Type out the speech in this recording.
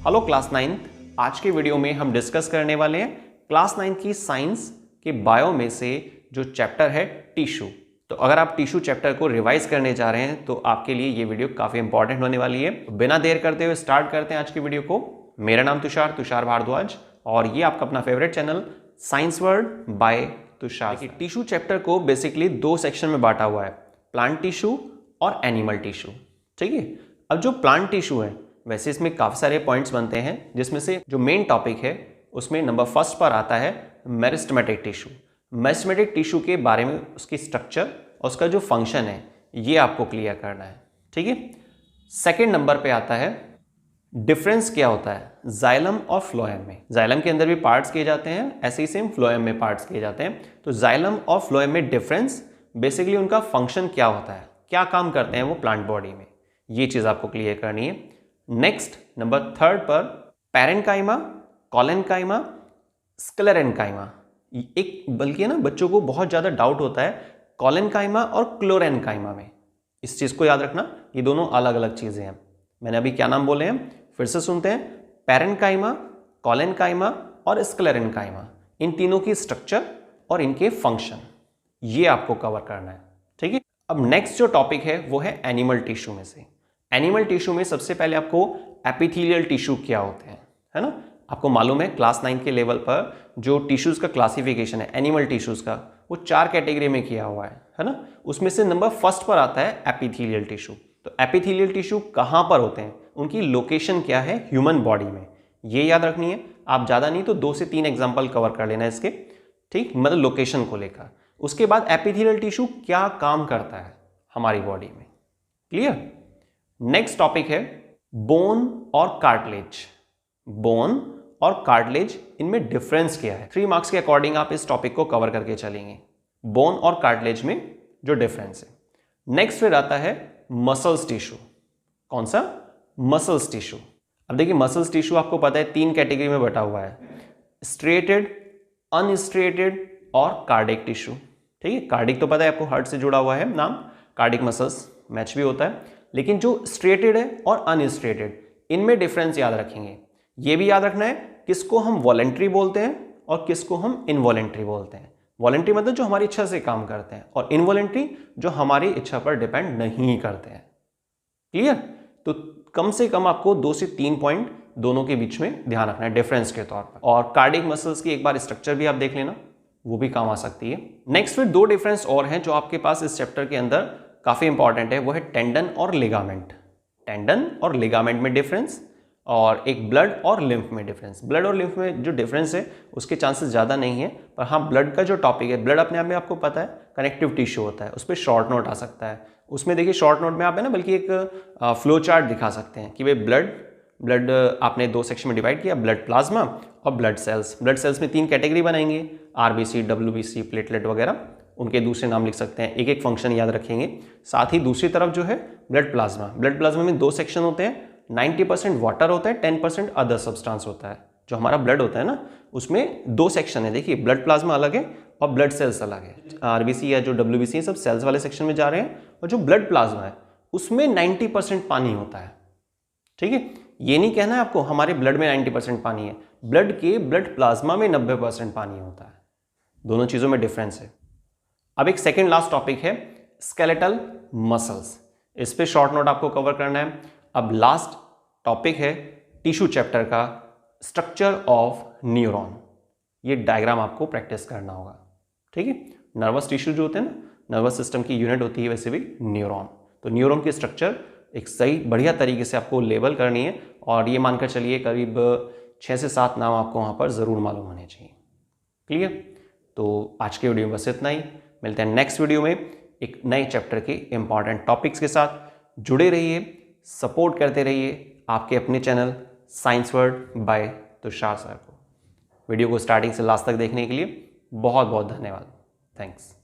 Hello class 9th, आज के video में हम डिस्कस करने वाले हैं क्लास 9 की साइंस के बायो में से जो चैप्टर है टिश्यू। तो अगर आप टिश्यू चैप्टर को रिवाइज करने जा रहे हैं तो आपके लिए ये वीडियो काफ़ी इंपॉर्टेंट होने वाली है। तो बिना देर करते हुए स्टार्ट करते हैं आज की वीडियो को। मेरा नाम तुषार भारद्वाज और ये आपका अपना favourite channel science world by Tushar. Tissue chapter को बेसिकली दो सेक्शन में बांटा हुआ है, प्लांट टिश्यू और एनिमल टिश्यू। ठीक है, अब जो प्लांट टिश्यू है वैसे इसमें काफ़ी सारे पॉइंट्स बनते हैं, जिसमें से जो मेन टॉपिक है उसमें नंबर फर्स्ट पर आता है मेरिस्टेमेटिक टिश्यू। मेरिस्टेमेटिक टिश्यू के बारे में उसकी स्ट्रक्चर और उसका जो फंक्शन है ये आपको क्लियर करना है। ठीक है, सेकेंड नंबर पे आता है डिफरेंस क्या होता है जाइलम और फ्लोएम में। जाइलम के अंदर भी पार्ट्स किए जाते हैं, ऐसे ही सेम फ्लोएम में पार्ट्स किए जाते हैं। तो जाइलम और फ्लोएम में डिफरेंस, बेसिकली उनका फंक्शन क्या होता है, क्या काम करते हैं वो प्लांट बॉडी में, ये चीज़ आपको क्लियर करनी है। नेक्स्ट नंबर थर्ड पर पैरेन्काइमा, कॉलेन्काइमा, स्क्लेरेन्काइमा। एक बल्कि ना बच्चों को बहुत ज़्यादा डाउट होता है कॉलेन्काइमा और क्लोरेन्काइमा में। इस चीज़ को याद रखना, ये दोनों अलग अलग चीज़ें हैं। मैंने अभी क्या नाम बोले हैं, फिर से सुनते हैं। पैरेन्काइमा, कॉलेन्काइमा और स्क्लेरेन्काइमा, इन तीनों की स्ट्रक्चर और इनके फंक्शन ये आपको कवर करना है। ठीक है, अब नेक्स्ट जो टॉपिक है वो है एनिमल टिश्यू में से। एनिमल टिश्यू में सबसे पहले आपको एपिथेलियल टिश्यू क्या होते हैं, है ना। आपको मालूम है क्लास 9 के लेवल पर जो टिश्यूज का क्लासिफिकेशन है एनिमल टिश्यूज का, वो 4 कैटेगरी में किया हुआ है ना। उसमें से नंबर फर्स्ट पर आता है एपिथेलियल टिश्यू। तो एपिथेलियल टिश्यू कहाँ पर होते हैं, उनकी लोकेशन क्या है ह्यूमन बॉडी में, ये याद रखनी है। आप ज़्यादा नहीं तो 2 से 3 एग्जाम्पल कवर कर लेना इसके, ठीक, मतलब लोकेशन को लेकर। उसके बाद एपिथेलियल टिश्यू क्या काम करता है हमारी बॉडी में, क्लियर। नेक्स्ट टॉपिक है बोन और कार्टिलेज। बोन और कार्टिलेज, इनमें डिफरेंस क्या है। 3 मार्क्स के अकॉर्डिंग आप इस टॉपिक को कवर करके चलेंगे, बोन और कार्टिलेज में जो डिफरेंस है। नेक्स्ट फिर आता है मसल्स टिश्यू। कौन सा, मसल्स टिश्यू। अब देखिए मसल्स टिश्यू आपको पता है 3 कैटेगरी में बटा हुआ है, स्ट्रेटेड, अनस्ट्रेटेड और कार्डिक टिश्यू। ठीक है, कार्डिक तो पता है आपको, हार्ट से जुड़ा हुआ है नाम, कार्डिक मसल्स मैच भी होता है। लेकिन जो स्ट्रेटेड है और अनस्ट्रेटेड, इनमें डिफरेंस याद रखेंगे। ये भी याद रखना है किसको हम वॉलेंट्री बोलते हैं और किसको हम इनवॉलेंट्री बोलते हैं। वॉलेंट्री मतलब जो हमारी इच्छा से काम करते हैं, और इनवॉलेंट्री जो हमारी इच्छा पर डिपेंड नहीं करते हैं। क्लियर। तो कम से कम आपको 2 से 3 पॉइंट दोनों के बीच में ध्यान रखना है डिफरेंस के तौर पर। और कार्डिक मसल्स की एक बार स्ट्रक्चर भी आप देख लेना, वो भी काम आ सकती है। नेक्स्ट फिर 2 डिफरेंस और हैं जो आपके पास इस चैप्टर के अंदर काफ़ी इंपॉर्टेंट है, वो है टेंडन और लिगामेंट। टेंडन और लिगामेंट में डिफरेंस, और एक ब्लड और लिम्फ में डिफरेंस। ब्लड और लिम्फ में जो डिफरेंस है उसके चांसेस ज़्यादा नहीं है, पर हाँ ब्लड का जो टॉपिक है, ब्लड अपने आप में आपको पता है कनेक्टिव टिश्यू होता है, उस पर शॉर्ट नोट आ सकता है। उसमें देखिए शॉर्ट नोट में आप है ना बल्कि एक फ्लो चार्ट दिखा सकते हैं कि भाई ब्लड आपने 2 सेक्शन में डिवाइड किया, ब्लड प्लाज्मा और ब्लड सेल्स। ब्लड सेल्स में 3 कैटेगरी बनाएंगे, आरबीसी, डब्ल्यूबीसी, प्लेटलेट वगैरह, उनके दूसरे नाम लिख सकते हैं, एक एक फंक्शन याद रखेंगे। साथ ही दूसरी तरफ जो है ब्लड प्लाज्मा, ब्लड प्लाज्मा में 2 सेक्शन होते हैं, 90% वाटर होता है, 10% अदर सब्सटेंस होता है। जो हमारा ब्लड होता है ना उसमें 2 सेक्शन है, देखिए ब्लड प्लाज्मा अलग है और ब्लड सेल्स अलग है। आरबीसी या जो डब्ल्यूबीसी है सब सेल्स वाले सेक्शन में जा रहे हैं, और जो ब्लड प्लाज्मा है उसमें 90% पानी होता है। ठीक है, ये नहीं कहना है आपको हमारे ब्लड में 90% पानी है, ब्लड प्लाज्मा में 90% पानी होता है। दोनों चीज़ों में डिफरेंस है। अब एक सेकेंड लास्ट टॉपिक है स्केलेटल मसल्स, इस पे शॉर्ट नोट आपको कवर करना है। अब लास्ट टॉपिक है टिश्यू चैप्टर का स्ट्रक्चर ऑफ न्यूरॉन। ये डायग्राम आपको प्रैक्टिस करना होगा। ठीक है, नर्वस टिश्यू जो होते हैं ना, नर्वस सिस्टम की यूनिट होती है वैसे भी न्यूरॉन। तो न्यूरॉन की स्ट्रक्चर एक सही बढ़िया तरीके से आपको लेबल करनी है, और ये मानकर चलिए करीब 6 से 7 नाम आपको वहाँ पर ज़रूर मालूम होने चाहिए। क्लियर। तो आज के वीडियो में बस इतना ही, मिलते हैं नेक्स्ट वीडियो में एक नए चैप्टर के इंपॉर्टेंट टॉपिक्स के साथ। जुड़े रहिए, सपोर्ट करते रहिए आपके अपने channel science world by Tushar sir को। वीडियो को स्टार्टिंग से लास्ट तक देखने के लिए बहुत बहुत धन्यवाद। थैंक्स।